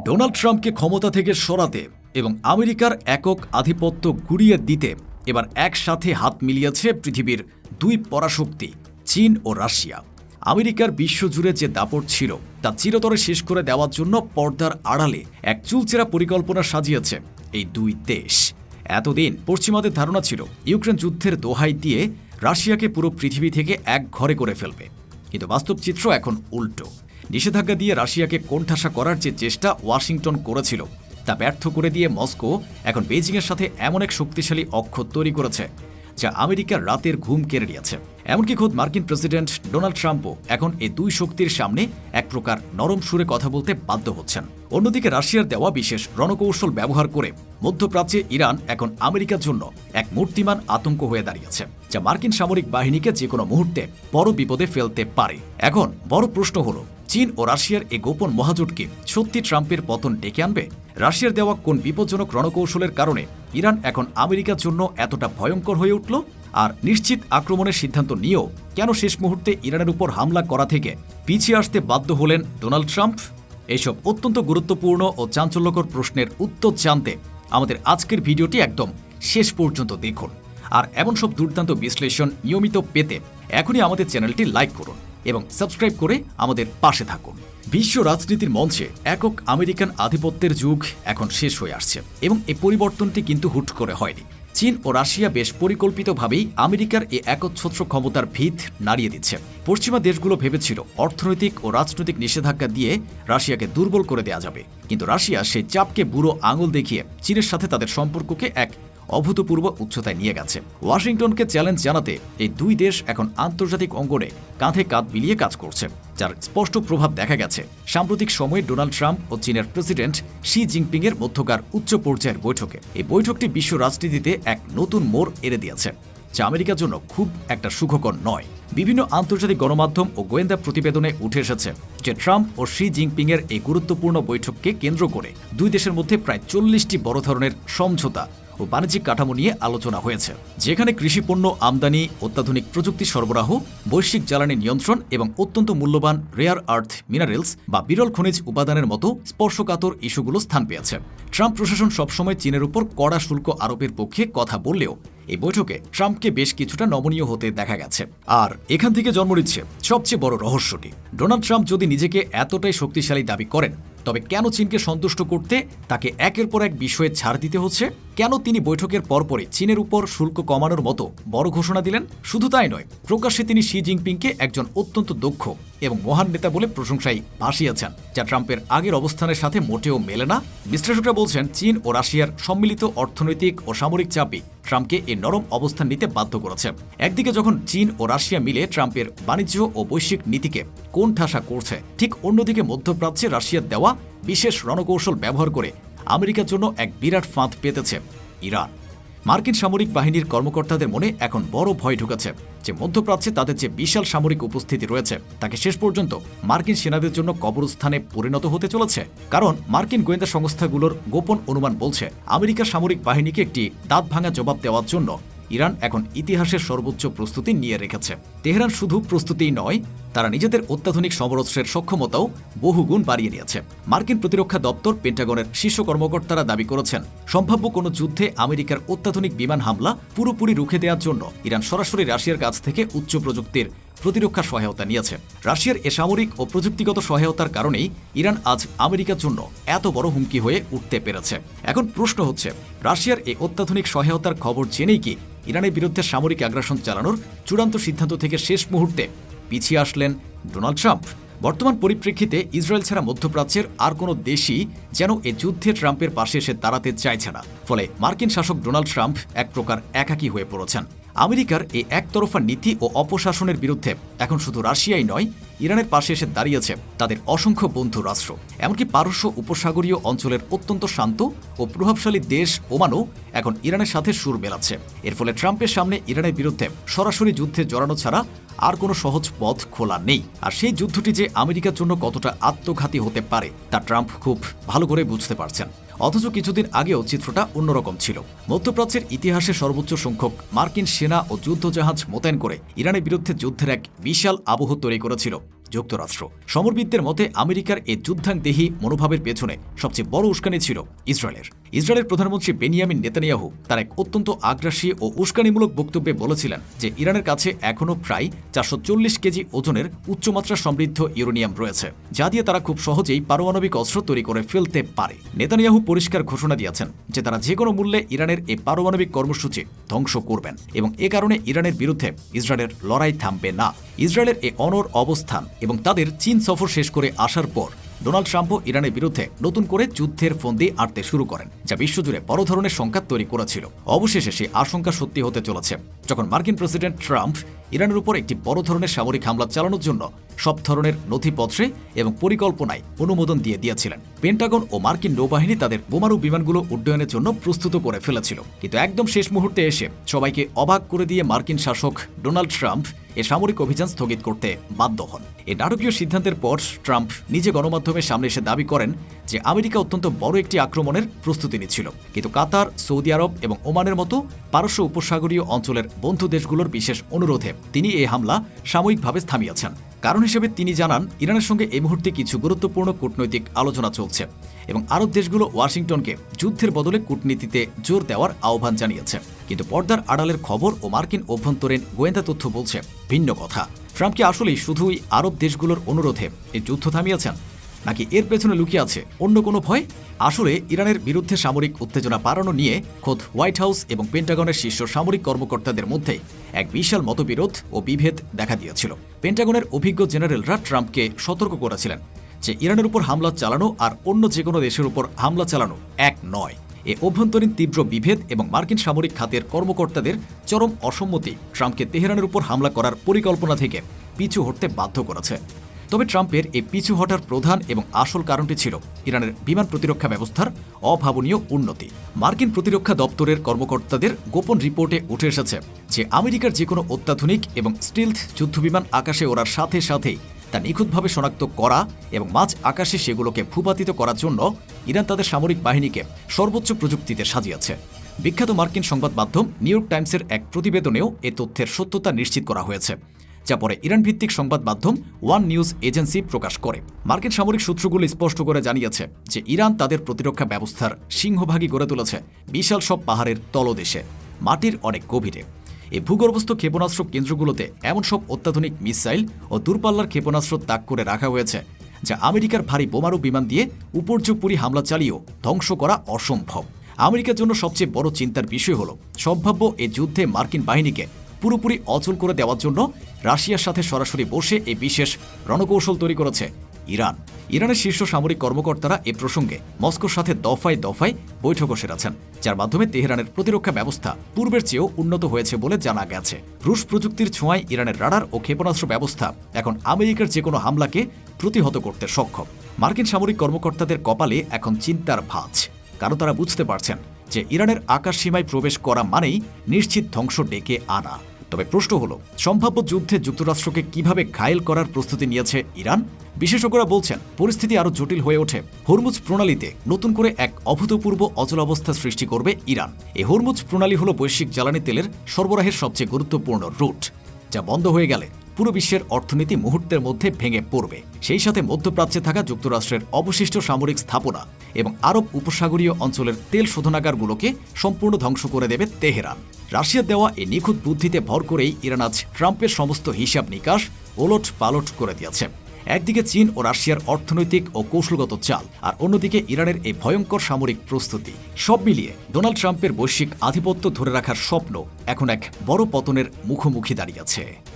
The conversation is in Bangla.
ডোনাল্ড ট্রাম্পকে ক্ষমতা থেকে সরাতে এবং আমেরিকার একক আধিপত্য গুড়িয়ে দিতে এবার একসাথে হাত মিলিয়েছে পৃথিবীর দুই পরাশক্তি চীন ও রাশিয়া। আমেরিকার বিশ্বজুড়ে যে দাপট ছিল তা চিরতরে শেষ করে দেওয়ার জন্য পর্দার আড়ালে এক চুলচেরা পরিকল্পনা সাজিয়েছে এই দুই দেশ। এতদিন পশ্চিমাদের ধারণা ছিল ইউক্রেন যুদ্ধের দোহাই দিয়ে রাশিয়াকে পুরো পৃথিবী থেকে এক ঘরে করে ফেলবে, কিন্তু বাস্তব চিত্র এখন উল্টো। নিষেধাজ্ঞা দিয়ে রাশিয়াকে কোণঠাসা করার যে চেষ্টা ওয়াশিংটন করেছিল তা ব্যর্থ করে দিয়ে মস্কো এখন বেজিংয়ের সাথে এমন এক শক্তিশালী অক্ষর তৈরি করেছে যা আমেরিকার রাতের ঘুম কেড়ে নিয়েছে। এমনকি খোদ মার্কিন প্রেসিডেন্ট ডোনাল্ড ট্রাম্পও এখন এই দুই শক্তির সামনে এক প্রকার নরম সুরে কথা বলতে বাধ্য হচ্ছেন। অন্যদিকে রাশিয়ার দেওয়া বিশেষ রণকৌশল ব্যবহার করে মধ্যপ্রাচ্যে ইরান এখন আমেরিকার জন্য এক মূর্তিমান আতঙ্ক হয়ে দাঁড়িয়েছে, যা মার্কিন সামরিক বাহিনীকে যে কোনো মুহূর্তে বড় বিপদে ফেলতে পারে। এখন বড় প্রশ্ন হলো, চীন ও রাশিয়ার এই গোপন মহাজোটকে সত্যি ট্রাম্পের পতন ডেকে আনবে? রাশিয়ার দেওয়া কোন বিপজ্জনক রণকৌশলের কারণে ইরান এখন আমেরিকার জন্য এতটা ভয়ঙ্কর হয়ে উঠল? আর নিশ্চিত আক্রমণের সিদ্ধান্ত নিয়েও কেন শেষ মুহূর্তে ইরানের উপর হামলা করা থেকে পিছিয়ে আসতে বাধ্য হলেন ডোনাল্ড ট্রাম্প? এইসব অত্যন্ত গুরুত্বপূর্ণ ও চাঞ্চল্যকর প্রশ্নের উত্তর জানতে আমাদের আজকের ভিডিওটি একদম শেষ পর্যন্ত দেখুন। আর এমন সব দুর্দান্ত বিশ্লেষণ নিয়মিত পেতে এখনই আমাদের চ্যানেলটি লাইক করুন এবং সাবস্ক্রাইব করে আমাদের পাশে থাকুন। বিশ্ব রাজনীতির মঞ্চে একক আমেরিকান আধিপত্যের যুগ এখন শেষ হয়ে আসছে এবং এই পরিবর্তনটি কিন্তু হুট করে হয়নি। চীন ও রাশিয়া বেশ পরিকল্পিতভাবেই আমেরিকার এই একচ্ছত্র ক্ষমতার ভিত নাড়িয়ে দিচ্ছে। পশ্চিমা দেশগুলো ভেবেছিল অর্থনৈতিক ও রাজনৈতিক নিষেধাজ্ঞা দিয়ে রাশিয়াকে দুর্বল করে দেওয়া যাবে, কিন্তু রাশিয়া সেই চাপকে বুড়ো আঙুল দেখিয়ে চীনের সাথে তাদের সম্পর্ককে এক অভূতপূর্ব উচ্চতায় নিয়ে গেছে। ওয়াশিংটনকে চ্যালেঞ্জ জানাতে এই দুই দেশ এখন আন্তর্জাতিক অঙ্গনে কাঁধে কাঁধ মিলিয়ে কাজ করছে, যার স্পষ্ট প্রভাব দেখা গেছে সাম্প্রতিক সময়ে ডোনাল্ড ট্রাম্প ও চীনের প্রেসিডেন্ট শি জিনপিং এর মধ্যকার উচ্চ পর্যায়ের বৈঠকে। এই বৈঠকটি বিশ্ব রাজনীতিতে এক নতুন মোড় এনে দিয়েছে, যা আমেরিকার জন্য খুব একটা সুখকর নয়। বিভিন্ন আন্তর্জাতিক গণমাধ্যম ও গোয়েন্দা প্রতিবেদনে উঠে এসেছে যে ট্রাম্প ও শি জিনপিং এর এই গুরুত্বপূর্ণ বৈঠককে কেন্দ্র করে দুই দেশের মধ্যে প্রায় 40টি বড় ধরনের সমঝোতা ও বাণিজ্যিক কাঠামো নিয়ে আলোচনা হয়েছে, যেখানে কৃষিপণ্য আমদানি, অত্যাধুনিক প্রযুক্তি সরবরাহ, বৈশ্বিক জ্বালানি নিয়ন্ত্রণ এবং অত্যন্ত মূল্যবান রেয়ার আর্থ মিনারেলস বা বিরল খনিজ উপাদানের মতো স্পর্শকাতর ইস্যুগুলো স্থান পেয়েছে। ট্রাম্প প্রশাসন সবসময় চীনের উপর কড়া শুল্ক আরোপের পক্ষে কথা বললেও এই বৈঠকে ট্রাম্পকে বেশ কিছুটা নমনীয় হতে দেখা গেছে। আর এখান থেকে জন্ম নিচ্ছে সবচেয়ে বড় রহস্যটি। ডোনাল্ড ট্রাম্প যদি নিজেকে এতটাই শক্তিশালী দাবি করেন, তবে কেন চীনকে সন্তুষ্ট করতে তাকে একের পর এক বিষয়ে ছাড় দিতে হচ্ছে? কেন তিনি বৈঠকের পরপরই চীনের উপর শুল্ক কমানোর মতো বড় ঘোষণা দিলেন? শুধু তাই নয়, প্রকাশ্যে তিনি শি জিনপিংকে একজন অত্যন্ত দক্ষ এবং মহান নেতা বলে প্রশংসায় ভাসিয়েছেন, যা ট্রাম্পের আগের অবস্থানের সাথে মোটেও মেলে না। বিশ্লেষকরা বলছেন, চীন ও রাশিয়ার সম্মিলিত অর্থনৈতিক ও সামরিক চাপই ট্রাম্পকে এই নরম অবস্থান নিতে বাধ্য করেছে। একদিকে যখন চীন ও রাশিয়া মিলে ট্রাম্পের বাণিজ্য ও বৈশ্বিক নীতিকে কোণঠাসা করছে, ঠিক অন্যদিকে মধ্যপ্রাচ্যে রাশিয়ার দেওয়া বিশেষ রণকৌশল ব্যবহার করে আমেরিকার জন্য এক বিরাট ফাঁদ পেতেছে ইরান। মার্কিন সামরিক বাহিনীর কর্মকর্তাদের মনে এখন বড় ভয় ঢুকেছে যে মধ্যপ্রাচ্যে তাদের যে বিশাল সামরিক উপস্থিতি রয়েছে তাকে শেষ পর্যন্ত মার্কিন সেনাদের জন্য কবরস্থানে পরিণত হতে চলেছে। কারণ মার্কিন গোয়েন্দা সংস্থাগুলোর গোপন অনুমান বলছে আমেরিকার সামরিক বাহিনীকে একটি দাঁত ভাঙা জবাব দেওয়ার জন্য ইরান এখন ইতিহাসের সর্বোচ্চ প্রস্তুতি নিয়ে রেখেছে। তেহরান শুধু প্রস্তুতিই নয়, তারা নিজেদের অত্যাধুনিক সমরাস্ত্রের সক্ষমতাও বহুগুণ বাড়িয়ে নিয়েছে। মার্কিন প্রতিরক্ষা দপ্তর পেন্টাগনের শীর্ষ কর্মকর্তারা দাবি করেছেন, সম্ভাব্য কোনো যুদ্ধে আমেরিকার অত্যাধুনিক বিমান হামলা পুরোপুরি রুখে দেওয়ার জন্য ইরান সরাসরি রাশিয়ার কাছ থেকে উচ্চ প্রযুক্তির প্রতিরক্ষা সহায়তা নিয়েছে। রাশিয়ার এ সামরিক ও প্রযুক্তিগত সহায়তার কারণেই ইরান আজ আমেরিকার জন্য এত বড় হুমকি হয়ে উঠতে পেরেছে। এখন প্রশ্ন হচ্ছে, রাশিয়ার এই অত্যাধুনিক সহায়তার খবর জেনেই কি ইরানের বিরুদ্ধে সামরিক আগ্রাসন চালানোর চূড়ান্ত সিদ্ধান্ত থেকে শেষ মুহূর্তে পিছিয়ে আসলেন ডোনাল্ড ট্রাম্প? বর্তমান পরিপ্রেক্ষিতে ইসরায়েল ছাড়া মধ্যপ্রাচ্যের আর কোনো দেশই যেন এ যুদ্ধে ট্রাম্পের পাশে এসে দাঁড়াতে চাইছে না। ফলে মার্কিন শাসক ডোনাল্ড ট্রাম্প এক প্রকার একাকী হয়ে পড়েছেন। আমেরিকার এই একতরফা নীতি ও অপশাসনের বিরুদ্ধে এখন শুধু রাশিয়াই নয়, ইরানের পাশে এসে দাঁড়িয়েছে তাদের অসংখ্য বন্ধু রাষ্ট্র। এমনকি পারস্য উপসাগরীয় অঞ্চলের অত্যন্ত শান্ত ও প্রভাবশালী দেশ ওমানও এখন ইরানের সাথে সুর মেলাচ্ছে। এর ফলে ট্রাম্পের সামনে ইরানের বিরুদ্ধে সরাসরি যুদ্ধে জড়ানো ছাড়া আর কোনো সহজ পথ খোলা নেই। আর সেই যুদ্ধটি যে আমেরিকার জন্য কতটা আত্মঘাতী হতে পারে তা ট্রাম্প খুব ভালো করে বুঝতে পারছেন। অথচ কিছুদিন আগেও চিত্রটা অন্যরকম ছিল। মধ্যপ্রাচ্যের ইতিহাসে সর্বোচ্চ সংখ্যক মার্কিন সেনা ও যুদ্ধজাহাজ মোতায়েন করে ইরানের বিরুদ্ধে যুদ্ধের এক বিশাল আবহ তৈরি করেছিল যুক্তরাষ্ট্র। সমরবিদদের মতে আমেরিকার এই যুদ্ধাংদেহী মনোভাবের পেছনে সবচেয়ে বড় উস্কানি ছিল ইসরায়েলের প্রধানমন্ত্রী বেনিয়ামিন নেতানিয়াহু তার এক অত্যন্ত আগ্রাসী ও উস্কানিমূলক বক্তব্যে বলেছিলেন যে ইরানের কাছে এখনও প্রায় 440 কেজি ওজনের উচ্চমাত্রা সমৃদ্ধ ইউরেনিয়াম রয়েছে, যা দিয়ে তারা খুব সহজেই পারমাণবিক অস্ত্র তৈরি করে ফেলতে পারে। নেতানিয়াহু পরিষ্কার ঘোষণা দিয়েছেন যে তারা যে কোনো মূল্যে ইরানের এই পারমাণবিক কর্মসূচি ধ্বংস করবেন এবং এ কারণে ইরানের বিরুদ্ধে ইসরায়েলের লড়াই থামবে না। ইসরায়েলের এই অনড় অবস্থান এবং তাদের চীন সফর শেষ করে আসার পর ডোনাল্ড ট্রাম্পও ইরানের বিরুদ্ধে নতুন করে যুদ্ধের ফন্দি আঁটতে শুরু করেন, যা বিশ্বজুড়ে বড় ধরনের সংঘাত তৈরি করেছিল। অবশেষে সেই আশঙ্কা সত্যি হতে চলেছে যখন মার্কিন প্রেসিডেন্ট ট্রাম্প ইরানের উপর একটি বড় ধরনের সামরিক হামলা চালানোর জন্য সব ধরনের নথিপত্রে এবং পরিকল্পনায় অনুমোদন দিয়েছিলেন। পেন্টাগন ও মার্কিন নৌবাহিনী তাদের বোমারু বিমানগুলো উড্ডয়নের জন্য প্রস্তুত করে ফেলেছিল, কিন্তু একদম শেষ মুহূর্তে এসে সবাইকে অবাক করে দিয়ে মার্কিন শাসক ডোনাল্ড ট্রাম্প এ সামরিক অভিযান স্থগিত করতে বাধ্য হন। এই নাটকীয় সিদ্ধান্তের পর ট্রাম্প নিজে গণমাধ্যমের সামনে এসে দাবি করেন যে আমেরিকা অত্যন্ত বড় একটি আক্রমণের প্রস্তুতি নিচ্ছিল, কিন্তু কাতার, সৌদি আরব এবং ওমানের মতো পারস্য উপসাগরীয় অঞ্চলের বন্ধু দেশগুলোর বিশেষ অনুরোধে তিনি এই হামলা সাময়িকভাবে থামিয়েছেন। কারণ হিসেবে তিনি জানান ইরানের সঙ্গে এই মুহূর্তে কিছু গুরুত্বপূর্ণ কূটনৈতিক আলোচনা চলছে এবং আরব দেশগুলো ওয়াশিংটনকে যুদ্ধের বদলে কূটনীতিতে জোর দেওয়ার আহ্বান জানিয়েছে। কিন্তু পর্দার আড়ালের খবর ও মার্কিন অভ্যন্তরীণ গোয়েন্দা তথ্য বলছে ভিন্ন কথা। ট্রাম্প কি আসলেই শুধুই আরব দেশগুলোর অনুরোধে এই যুদ্ধ থামিয়েছেন, নাকি এর পেছনে লুকিয়ে আছে অন্য কোনো ভয়? আসলে ইরানের বিরুদ্ধে সামরিক উত্তেজনা বাড়ানো নিয়ে খোদ হোয়াইট হাউস এবং পেন্টাগনের শীর্ষ সামরিক কর্মকর্তাদের মধ্যে এক বিশাল মতবিরোধ ও বিভেদ দেখা দিয়েছিল। পেন্টাগনের অভিজ্ঞ জেনারেলরা ট্রাম্পকে সতর্ক করেছিলেন যে ইরানের উপর হামলা চালানো আর অন্য যে কোনো দেশের উপর হামলা চালানো এক নয়। এ অভ্যন্তরীণ তীব্র বিভেদ এবং মার্কিন সামরিক খাতের কর্মকর্তাদের চরম অসম্মতি ট্রাম্পকে তেহরানের উপর হামলা করার পরিকল্পনা থেকে পিছু হটতে বাধ্য করেছে। তবে ট্রাম্পের এই পিছু হটার প্রধান এবং আসল কারণটি ছিল ইরানের বিমান প্রতিরক্ষা ব্যবস্থার অভাবনীয় উন্নতি। মার্কিন প্রতিরক্ষা দপ্তরের কর্মকর্তাদের গোপন রিপোর্টে উঠে এসেছে যে আমেরিকার যে কোনো অত্যাধুনিক এবং স্টিলথ যুদ্ধবিমান আকাশে ওড়ার সাথে সাথেই তা নিখুঁতভাবে শনাক্ত করা এবং মাঝ আকাশে সেগুলোকে ভূপাতিত করার জন্য ইরান তাদের সামরিক বাহিনীকে সর্বোচ্চ প্রযুক্তিতে সাজিয়েছে। বিখ্যাত মার্কিন সংবাদ মাধ্যম নিউ ইয়র্ক টাইমসের এক প্রতিবেদনেও এ তথ্যের সত্যতা নিশ্চিত করা হয়েছে, যা পরে ইরান ভিত্তিক সংবাদ মাধ্যম ওয়ান নিউজ এজেন্সি প্রকাশ করে। মার্কিন সামরিক সূত্রগুলো স্পষ্ট করে জানিয়েছে যে ইরান তাদের প্রতিরক্ষা ব্যবস্থার সিংহভাগই গড়ে তুলেছে বিশাল সব পাহাড়ের তলদেশে, মাটির অনেক গভীরে। এই ভূগর্ভস্থ ক্ষেপণাস্ত্র কেন্দ্রগুলোতে এমন সব অত্যাধুনিক মিসাইল ও দূরপাল্লার ক্ষেপণাস্ত্র তাক করে রাখা হয়েছে যা আমেরিকার ভারী বোমারু বিমান দিয়ে উপর্যুপরি হামলা চালিয়েও ধ্বংস করা অসম্ভব। আমেরিকার জন্য সবচেয়ে বড় চিন্তার বিষয় হল সম্ভাব্য এ যুদ্ধে মার্কিন বাহিনীকে পুরোপুরি অচল করে দেওয়ার জন্য রাশিয়ার সাথে সরাসরি বসে এই বিশেষ রণকৌশল তৈরি করেছে ইরানের শীর্ষ সামরিক কর্মকর্তারা এ প্রসঙ্গে মস্কোর সাথে দফায় দফায় বৈঠকও সেরেছেন, যার মাধ্যমে তেহরানের প্রতিরক্ষা ব্যবস্থা পূর্বের চেয়েও উন্নত হয়েছে বলে জানা গেছে। রুশ প্রযুক্তির ছোঁয়ায় ইরানের রাডার ও ক্ষেপণাস্ত্র ব্যবস্থা এখন আমেরিকার যে কোনো হামলাকে প্রতিহত করতে সক্ষম। মার্কিন সামরিক কর্মকর্তাদের কপালে এখন চিন্তার ভাঁজ, কারণ তারা বুঝতে পারছেন যে ইরানের আকাশ সীমায় প্রবেশ করা মানেই নিশ্চিত ধ্বংস ডেকে আনা। তবে প্রশ্ন হলো, সম্ভাব্য যুদ্ধে যুক্তরাষ্ট্রকে কিভাবে ঘায়েল করার প্রস্তুতি নিয়েছে ইরান? বিশেষজ্ঞরা বলছেন পরিস্থিতি আরও জটিল হয়ে ওঠে হরমুজ প্রণালীতে নতুন করে এক অভূতপূর্ব অচলাবস্থা সৃষ্টি করবে ইরান। এই হরমুজ প্রণালী হল বৈশ্বিক জ্বালানি তেলের সরবরাহের সবচেয়ে গুরুত্বপূর্ণ রুট, যা বন্ধ হয়ে গেলে পুরো বিশ্বের অর্থনীতি মুহূর্তের মধ্যে ভেঙে পড়বে। সেই সাথে মধ্যপ্রাচ্যে থাকা যুক্তরাষ্ট্রের অবশিষ্ট সামরিক স্থাপনা এবং আরব উপসাগরীয় অঞ্চলের তেল শোধনাগারগুলোকে সম্পূর্ণ ধ্বংস করে দেবে তেহরান। রাশিয়ার দেওয়া এই নিখুঁত বুদ্ধিতে ভর করেই ইরান আজ ট্রাম্পের সমস্ত হিসাব নিকাশ ওলট পালট করে দিয়েছে। একদিকে চীন ও রাশিয়ার অর্থনৈতিক ও কৌশলগত চাল, আর অন্যদিকে ইরানের এই ভয়ঙ্কর সামরিক প্রস্তুতি। সব মিলিয়ে ডোনাল্ড ট্রাম্পের বৈশ্বিক আধিপত্য ধরে রাখার স্বপ্ন এখন এক বড় পতনের মুখোমুখি দাঁড়িয়েছে।